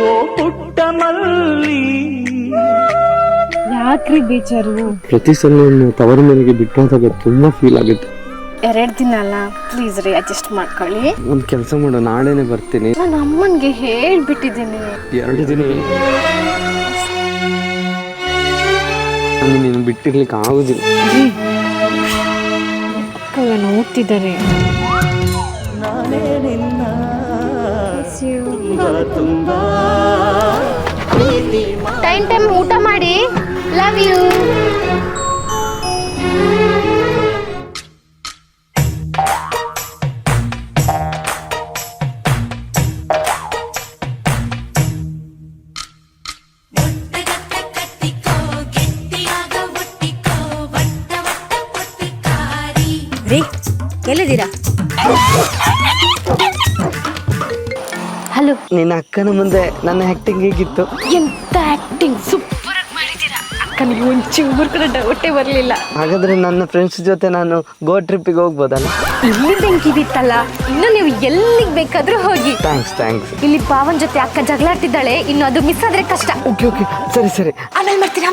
ಓ ಪುಟ್ಟ ಮಲ್ಲಿ. ಯಾಕ್ರಿ ಬೇಜಾರು? ಪ್ರತಿ ಸಲ ತವರ ಮನೆಗೆ ಬಿಟ್ಟು ಹೋದಾಗ ತುಂಬಾ ಫೀಲ್ ಆಗುತ್ತೆ. 2 ದಿನ ಅಲ್ಲ, ಪ್ಲೀಸ್ ರೀ ಅಡ್ಜಸ್ಟ್ ಮಾಡ್ಕೊಳ್ಳಿ. ಒಂದು ಕೆಲಸ ಮಾಡೋ, ನಾಳೆನೆ ಬರ್ತೀನಿ. ನಾನು ಅಮ್ಮನ್ಗೆ ಹೇಳ್ಬಿಟ್ಟಿದ್ದೀನಿ. 2 ದಿನ ನೀನು ಬಿಟ್ಟಿರ್ಲಿಕ್ಕೆ ಆಗುದಿಲ್ಲ. ಅಕ್ಕ ನೋಡ್ತಿದ್ದಾರೆ. ನಾನೇ ನಿನ್ನ ತುಂಬಾ ಟೈಮ್ ಊಟ ಮಾಡಿ. Love you. ರೀ ಎಲ್ಲಿದ್ದೀರಾ? ಹಲೋ. ನಿನ್ನ ಅಕ್ಕನ ಮುಂದೆ ನನ್ನ ಆಕ್ಟಿಂಗ್ ಹೇಗಿತ್ತು? ಎಂತ ಆಕ್ಟಿಂಗ್ ಸೂಪರ್ ಆಗಿ ಮಾಡಿದ್ದೀರಾ ಅಕ್ಕ. ನೀವು ಒಂಚೂರು ಕೂಡ ಡೌಟೇ ಬರಲಿಲ್ಲ. ಹಾಗಾದ್ರೆ ನನ್ನ ಫ್ರೆಂಡ್ಸ್ ಜೊತೆ ನಾನು ಗೋವಾ ಟ್ರಿಪ್ಪಿಗೆ ಹೋಗ್ಬೋದಲ್ಲ? ಇಲ್ಲಿ ಬೆಂಕಿ ಬಿತ್ತಲ್ಲ, ಇನ್ನು ನೀವು ಎಲ್ಲಿಗೆ ಬೇಕಾದ್ರೂ ಹೋಗಿ. ಥ್ಯಾಂಕ್ಸ್. ಇಲ್ಲಿ ಪಾವನ್ ಜೊತೆ ಅಕ್ಕ ಜಗಳಾಡ್ತಿದ್ದಾಳೆ, ಇನ್ನು ಅದು ಮಿಸ್ ಆದ್ರೆ ಕಷ್ಟ. ಓಕೆ ಸರಿ. ಆಮೇಲೆ ಮಾಡ್ತೀನಿ.